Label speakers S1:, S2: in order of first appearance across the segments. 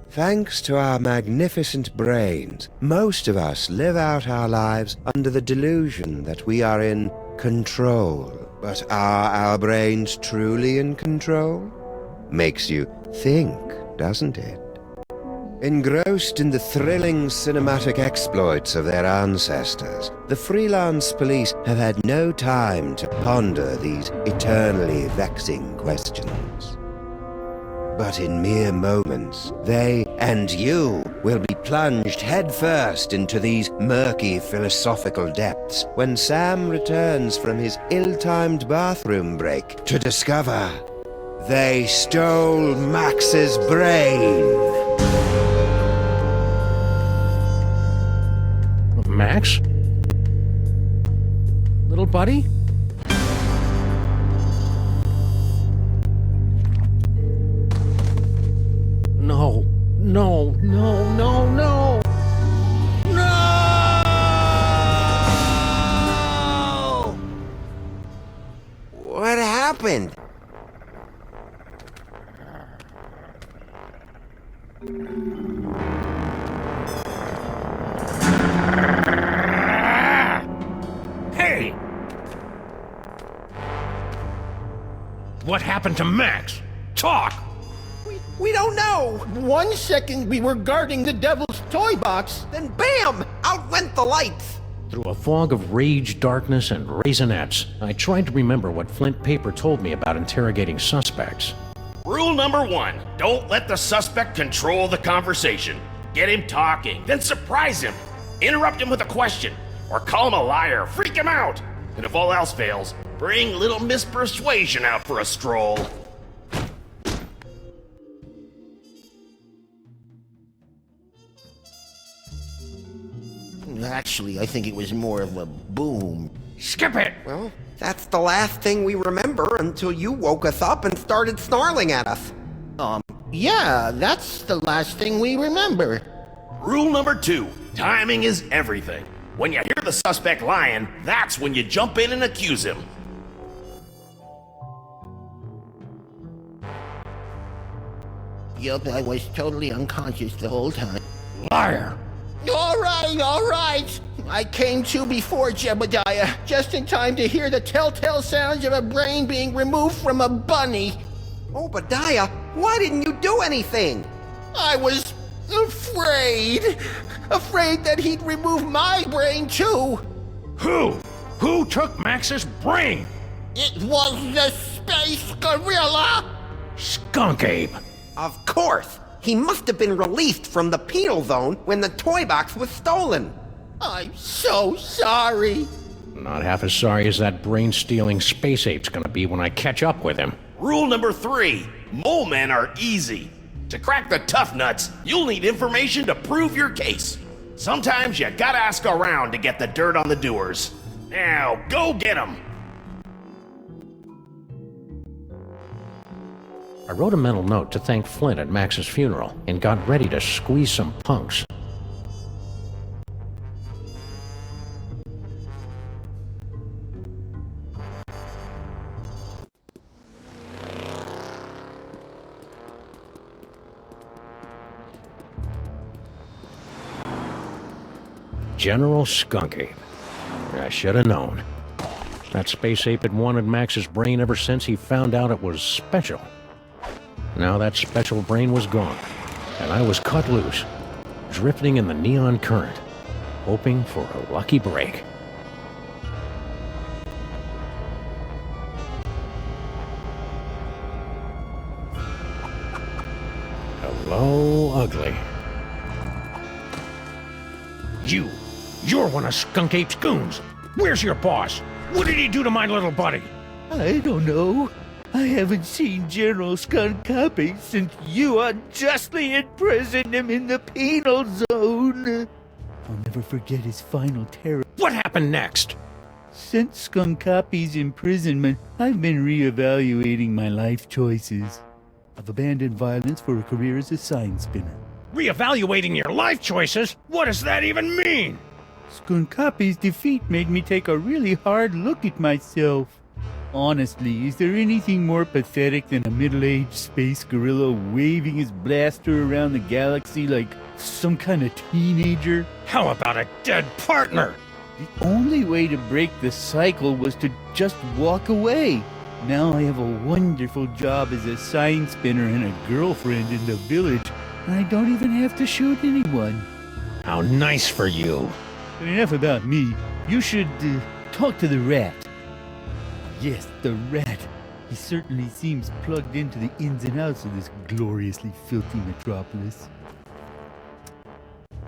S1: Thanks to our magnificent brains, most of us live out our lives under the delusion that we are in control. But are our brains truly in control? Makes you think, doesn't it? Engrossed in the thrilling cinematic exploits of their ancestors, the freelance police have had no time to ponder these eternally vexing questions. But in mere moments, they and you will be plunged headfirst into these murky philosophical depths when Sam returns from his ill-timed bathroom break to discover they stole Max's brain.
S2: Max? Little buddy? No, no, no, no, no! No!
S1: What happened?
S2: Hey! What happened to Max? Talk!
S3: We don't know!
S4: 1 second we were guarding the devil's toy box.
S3: Then bam! Out went the lights!
S2: Through a fog of rage, darkness, and raisinets, I tried to remember what Flint Paper told me about interrogating suspects.
S5: Rule number 1, don't let the suspect control the conversation. Get him talking, then surprise him. Interrupt him with a question, or call him a liar, freak him out. And if all else fails, bring little Miss Persuasion out for a stroll.
S4: Actually, I think it was more of a boom.
S2: Skip it!
S3: Well, that's the last thing we remember until you woke us up and started snarling at us.
S4: Yeah, that's the last thing we remember.
S5: Rule number 2, timing is everything. When you hear the suspect lying, that's when you jump in and accuse him.
S4: Yup, I was totally unconscious the whole time.
S2: Liar!
S4: All right. I came to before Jebediah, just in time to hear the telltale sounds of a brain being removed from a bunny.
S3: Obadiah, why didn't you do anything?
S4: I was afraid. Afraid that he'd remove my brain too.
S2: Who? Who took Max's brain?
S4: It was the space gorilla.
S2: Skunk Ape!
S3: Of course! He must have been released from the penal zone when the toy box was stolen.
S4: I'm so sorry.
S2: Not half as sorry as that brain-stealing space ape's gonna be when I catch up with him.
S5: Rule number 3, mole men are easy. To crack the tough nuts, you'll need information to prove your case. Sometimes you gotta ask around to get the dirt on the doers. Now, go get 'em!
S2: I wrote a mental note to thank Flint at Max's funeral and got ready to squeeze some punks. General Skunk Ape. I should have known. That space ape had wanted Max's brain ever since he found out it was special. Now that special brain was gone, and I was cut loose, drifting in the neon current, hoping for a lucky break. Hello, ugly. You're one of Skunk Ape's goons. Where's your boss? What did he do to my little buddy?
S6: I don't know. I haven't seen General Skunkapi since you unjustly imprisoned him in the penal zone. I'll never forget his final terror.
S2: What happened next?
S6: Since Skunkapi's imprisonment, I've been reevaluating my life choices. I've abandoned violence for a career as a sign spinner.
S2: Reevaluating your life choices? What does that even mean?
S6: Skunkapi's defeat made me take a really hard look at myself. Honestly, is there anything more pathetic than a middle-aged space gorilla waving his blaster around the galaxy like some kind of teenager?
S2: How about a dead partner?
S6: The only way to break the cycle was to just walk away. Now I have a wonderful job as a sign spinner and a girlfriend in the village, and I don't even have to shoot anyone.
S2: How nice for you.
S6: But enough about me. You should talk to the rat. Yes, the rat. He certainly seems plugged into the ins and outs of this gloriously filthy metropolis.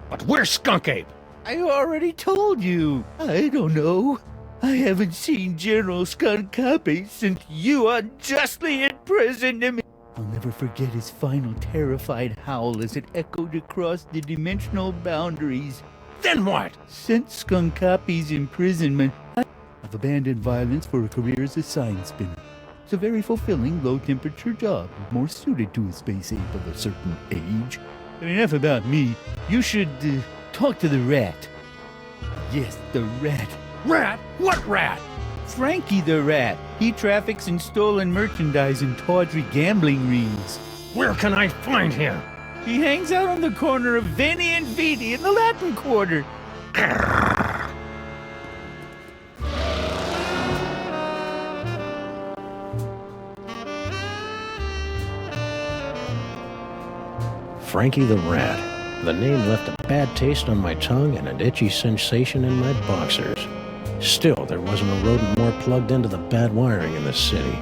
S2: But where's Skunk Ape?
S6: I already told you. I don't know. I haven't seen General Skunkapi since you unjustly imprisoned him. I'll never forget his final terrified howl as it echoed across the dimensional boundaries.
S2: Then what?
S6: Since Skunkapi's imprisonment, I've abandoned violence for a career as a sign spinner. It's a very fulfilling, low-temperature job, more suited to a space ape of a certain age. But enough about me. You should talk to the rat. Yes, the rat.
S2: Rat? What rat?
S6: Frankie the rat. He traffics in stolen merchandise in tawdry gambling rings.
S2: Where can I find him?
S6: He hangs out on the corner of Veni and Vidi in the Latin Quarter.
S2: Frankie the Rat. The name left a bad taste on my tongue and an itchy sensation in my boxers. Still, there wasn't a rodent more plugged into the bad wiring in the city.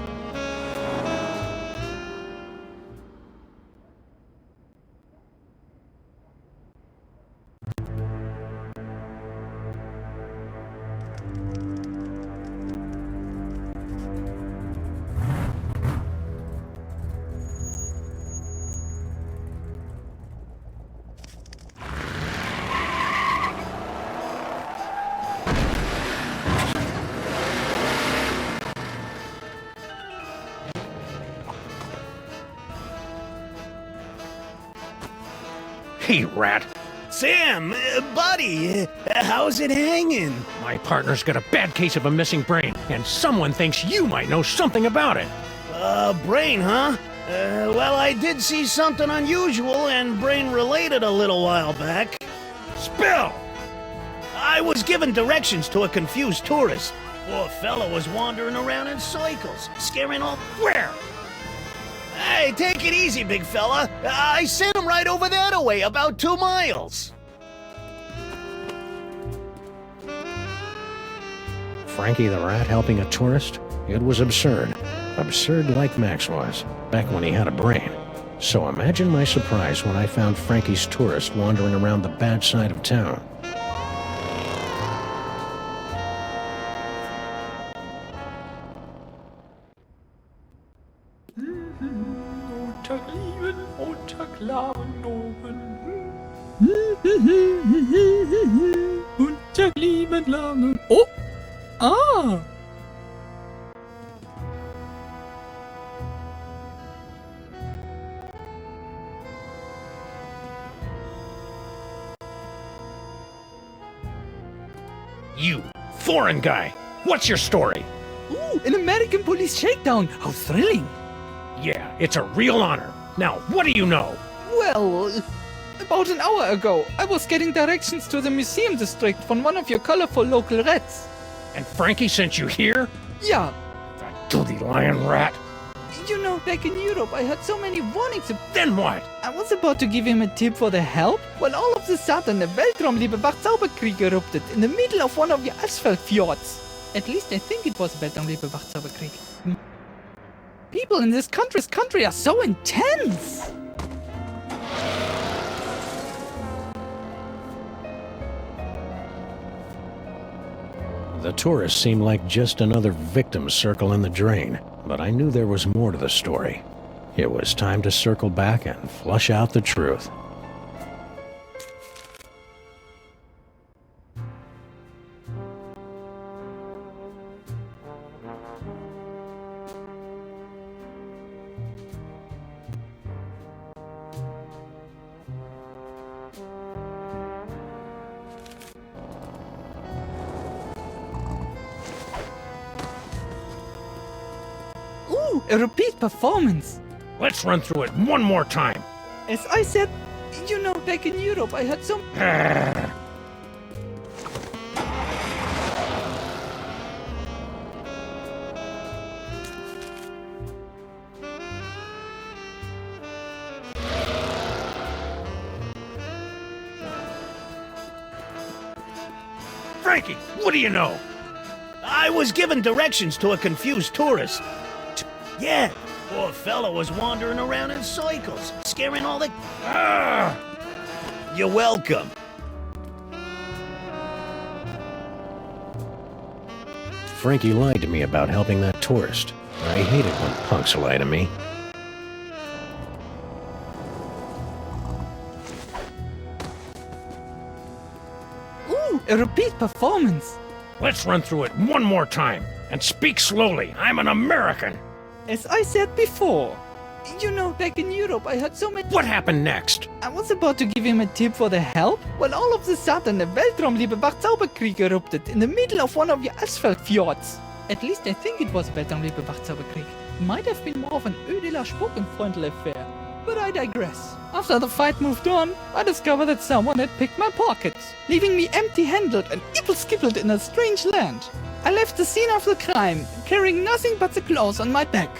S2: Hey, Rat.
S7: Sam, buddy, how's it hanging?
S2: My partner's got a bad case of a missing brain, and someone thinks you might know something about it.
S7: Brain, huh? Well, I did see something unusual and brain-related a little while back.
S2: Spill!
S7: I was given directions to a confused tourist. Poor fella was wandering around in circles, scaring off...
S2: Where?
S7: Hey, take it easy, big fella. I sent him right over that way, about 2 miles.
S2: Frankie the Rat helping a tourist? It was absurd. Absurd like Max was, back when he had a brain. So imagine my surprise when I found Frankie's tourist wandering around the bad side of town.
S8: Oh! Ah!
S2: You, foreign guy, what's your story?
S8: Ooh, an American police shakedown! How thrilling!
S2: Yeah, it's a real honor. Now, what do you know?
S8: Well, about an hour ago, I was getting directions to the museum district from one of your colorful local rats.
S2: And Frankie sent you here?
S8: Yeah.
S2: That dirty lion rat.
S8: You know, back in Europe, I had so many warnings.
S2: Then what?
S8: I was about to give him a tip for the help, when all of a sudden a Weltraumliebe Wachzauberkrieg erupted in the middle of one of your asphalt fjords. At least I think it was Weltraumliebe Wachzauberkrieg. People in this country are so intense!
S2: The tourist seemed like just another victim circle in the drain, but I knew there was more to the story. It was time to circle back and flush out the truth.
S8: a repeat performance.
S2: Let's run through it one more time.
S8: As I said, you know, back in Europe, I had some...
S2: Frankie, what do you know?
S7: I was given directions to a confused tourist. Yeah, poor fellow was wandering around in circles, scaring all the...
S2: Ah!
S7: You're welcome.
S2: Frankie lied to me about helping that tourist. I hate it when punks lie to me.
S8: Ooh, a repeat performance.
S2: Let's run through it one more time. And speak slowly. I'm an American.
S8: As I said before, you know, back in Europe, I had so many...
S2: What happened next?
S8: I was about to give him a tip for the help, when all of a sudden the Weltraumliebe-Wachzauberkrieg erupted in the middle of one of your asphalt fjords. At least I think it was Weltraumliebe-Wachzauberkrieg. Might have been more of an Ödeler-Spokenfreundl affair. But I digress. After the fight moved on, I discovered that someone had picked my pockets, leaving me empty-handed and ibble-skibbled in a strange land. I left the scene of the crime, carrying nothing but the clothes on my back.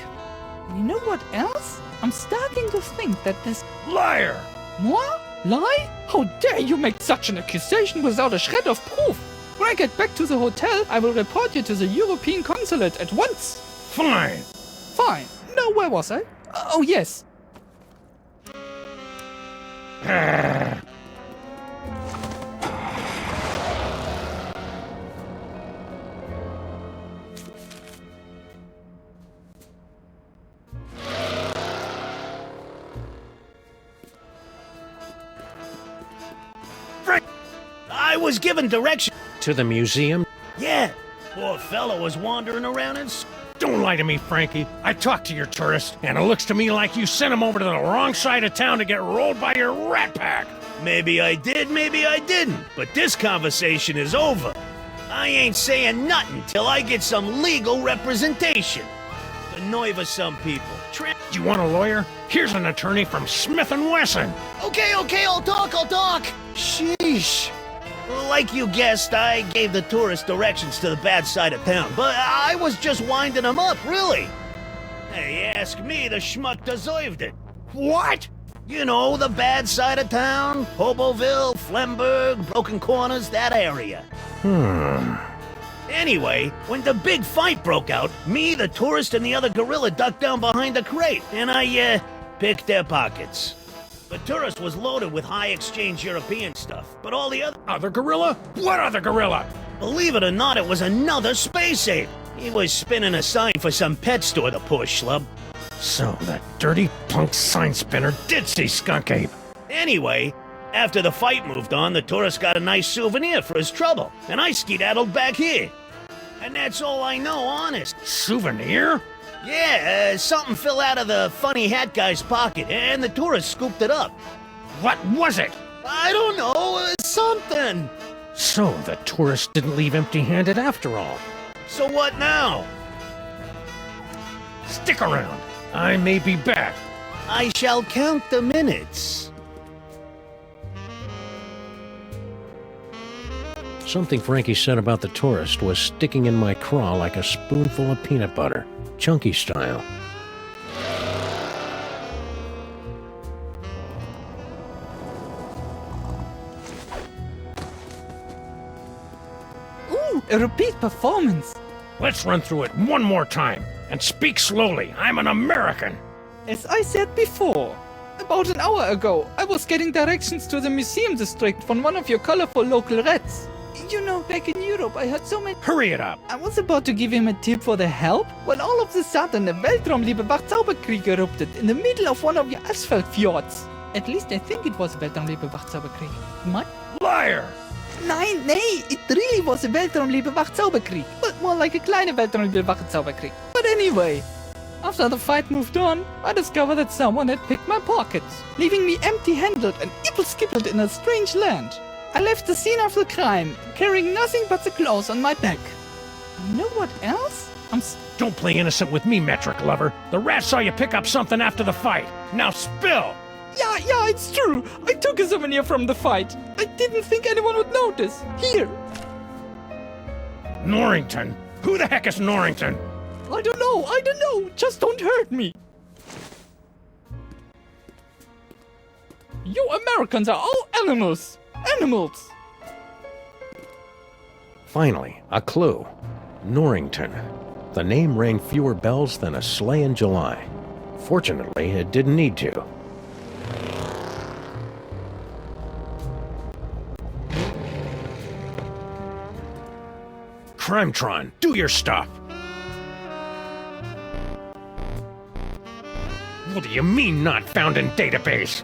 S8: And you know what else? I'm starting to think that this...
S2: Liar!
S8: Moi? Lie? How dare you make such an accusation without a shred of proof? When I get back to the hotel, I will report you to the European consulate at once.
S2: Fine.
S8: Fine. Now, where was I? Oh, yes.
S7: I was given direction.
S2: To the museum?
S7: Yeah, poor fellow was wandering around in...
S2: Don't lie to me, Frankie. I talked to your tourist, and it looks to me like you sent him over to the wrong side of town to get rolled by your rat pack.
S7: Maybe I did, maybe I didn't. But this conversation is over. I ain't saying nothing till I get some legal representation. The nerve of some people.
S2: You want a lawyer? Here's an attorney from Smith & Wesson.
S7: Okay, I'll talk. Sheesh. Like you guessed, I gave the tourist directions to the bad side of town, but I was just winding him up, really. Hey, ask me, the schmuck deserved it.
S2: What?
S7: You know, the bad side of town, Hoboville, Flemberg, Broken Corners, that area. Anyway, when the big fight broke out, me, the tourist, and the other gorilla ducked down behind a crate, and I, picked their pockets. The tourist was loaded with high-exchange European stuff, but all the
S2: Other gorilla? What other gorilla?
S7: Believe it or not, it was another space ape. He was spinning a sign for some pet store, the poor schlub.
S2: So that dirty punk sign spinner did see Skunk Ape.
S7: Anyway, after the fight moved on, the tourist got a nice souvenir for his trouble, and I skedaddled back here. And that's all I know, honest.
S2: Souvenir?
S7: Yeah, something fell out of the funny hat guy's pocket, and the tourist scooped it up.
S2: What was it?
S7: I don't know, something.
S2: So the tourist didn't leave empty-handed after all.
S7: So what now?
S2: Stick around. I may be back.
S7: I shall count the minutes.
S2: Something Frankie said about the tourist was sticking in my craw like a spoonful of peanut butter. Chunky style.
S8: Ooh, a repeat performance.
S2: Let's run through it one more time. And speak slowly. I'm an American.
S8: As I said before, about an hour ago, I was getting directions to the museum district from one of your colorful local rats. You know, back in Europe, I had so many...
S2: Hurry it up.
S8: I was about to give him a tip for the help, when all of a sudden the Weltraumliebe-Wachzauberkrieg erupted in the middle of one of your asphalt fjords. At least I think it was Weltraumliebe-Wachzauberkrieg. Might...
S2: Liar!
S8: Nein, nee, it really was a Weltraumliebe-Wachzauberkrieg, but more like a kleine Weltraumliebe-Wachzauberkrieg. But anyway, after the fight moved on, I discovered that someone had picked my pockets, leaving me empty-handed and ibble-skibbled in a strange land. I left the scene of the crime, carrying nothing but the clothes on my back. You know what else?
S2: Don't play innocent with me, metric lover. The rat saw you pick up something after the fight. Now spill!
S8: Yeah, it's true. I took a souvenir from the fight. I didn't think anyone would notice. Here.
S2: Norrington? Who the heck is Norrington?
S8: I don't know. Just don't hurt me. You Americans are all animals. Animals.
S2: Finally, a clue. Norrington. The name rang fewer bells than a sleigh in July. Fortunately, it didn't need to. Crimetron, do your stuff! What do you mean not found in database?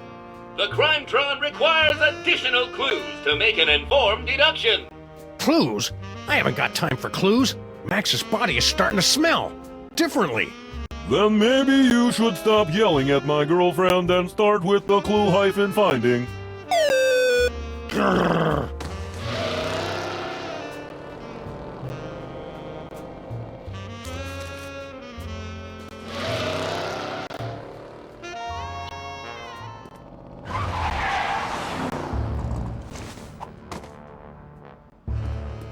S9: The Crimetron requires additional clues to make an informed deduction.
S2: Clues? I haven't got time for clues. Max's body is starting to smell. Differently.
S10: Then maybe you should stop yelling at my girlfriend and start with the clue-finding.
S2: Grrr.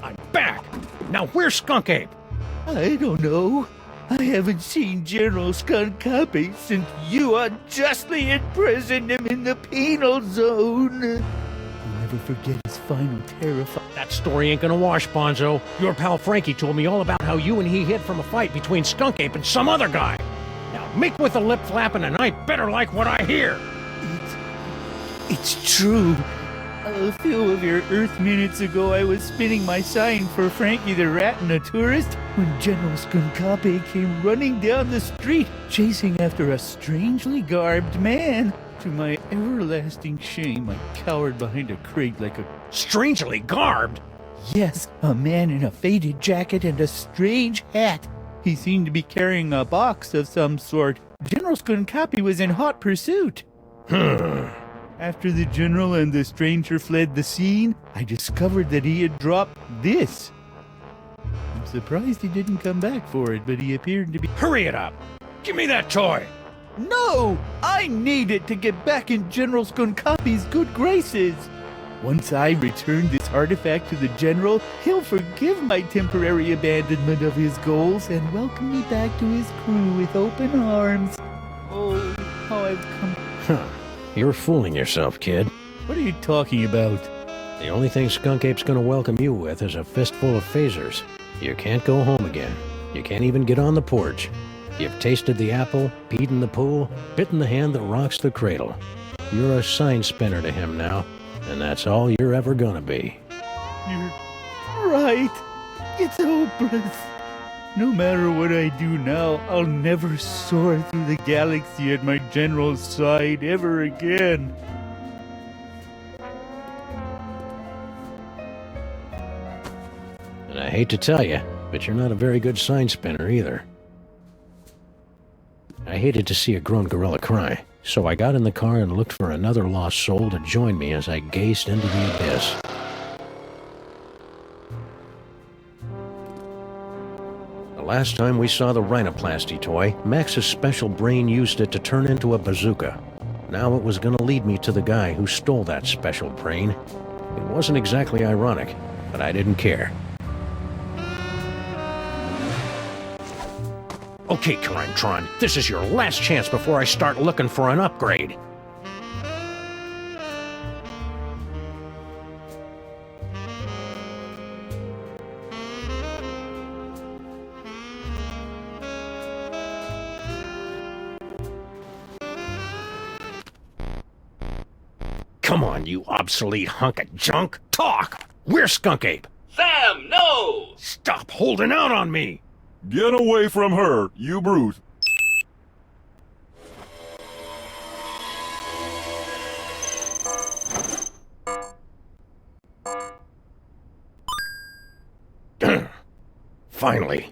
S2: I'm back! Now where's Skunk Ape?
S6: I don't know. I haven't seen General Skunk Copy since you unjustly imprisoned him in the penal zone. I'll never forget his final terrifying...
S2: That story ain't gonna wash, Bonzo. Your pal Frankie told me all about how you and he hid from a fight between Skunk Ape and some other guy. Now make with the lip flapping and I better like what I hear.
S6: It's true. A few of your Earth minutes ago, I was spinning my sign for Frankie the Rat and a tourist when General Skunkape came running down the street, chasing after a strangely garbed man. To my everlasting shame, I cowered behind a crate like a...
S2: Strangely garbed?
S6: Yes, a man in a faded jacket and a strange hat. He seemed to be carrying a box of some sort. General Skunkape was in hot pursuit. After the general and the stranger fled the scene, I discovered that he had dropped this. I'm surprised he didn't come back for it, but he appeared to be...
S2: Hurry it up! Give me that toy!
S6: No! I need it to get back in General Skunkape's good graces. Once I return this artifact to the general, he'll forgive my temporary abandonment of his goals and welcome me back to his crew with open arms. Oh, how I've come...
S2: Huh. You're fooling yourself, kid.
S6: What are you talking about?
S2: The only thing Skunk Ape's gonna welcome you with is a fistful of phasers. You can't go home again. You can't even get on the porch. You've tasted the apple, peed in the pool, bitten the hand that rocks the cradle. You're a sign spinner to him now, and that's all you're ever gonna be.
S6: You're right. It's hopeless. No matter what I do now, I'll never soar through the galaxy at my general's side ever again.
S2: And I hate to tell you, but you're not a very good sign spinner either. I hated to see a grown gorilla cry, so I got in the car and looked for another lost soul to join me as I gazed into the abyss. Last time we saw the rhinoplasty toy, Max's special brain used it to turn into a bazooka. Now it was gonna lead me to the guy who stole that special brain. It wasn't exactly ironic, but I didn't care. Okay, Crimetron, this is your last chance before I start looking for an upgrade. Come on, you obsolete hunk of junk! Talk! Where's Skunk Ape?
S9: Sam, no!
S2: Stop holding out on me!
S10: Get away from her, you brute.
S2: Finally.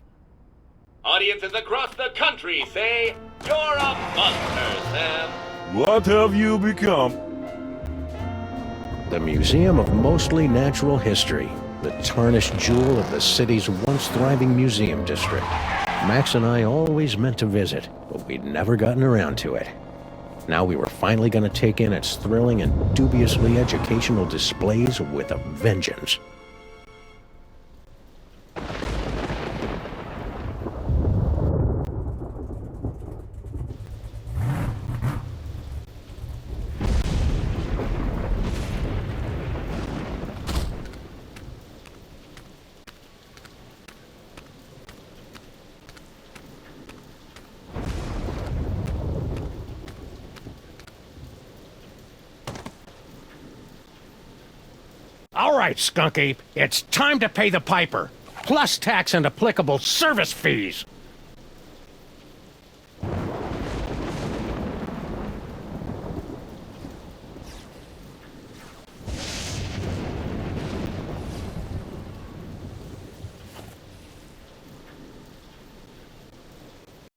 S9: Audiences across the country say, you're a monster, Sam.
S10: What have you become?
S2: The Museum of Mostly Natural History, the tarnished jewel of the city's once thriving museum district. Max and I always meant to visit, but we'd never gotten around to it. Now we were finally going to take in its thrilling and dubiously educational displays with a vengeance. All right, Skunk Ape, it's time to pay the piper, plus tax and applicable service fees.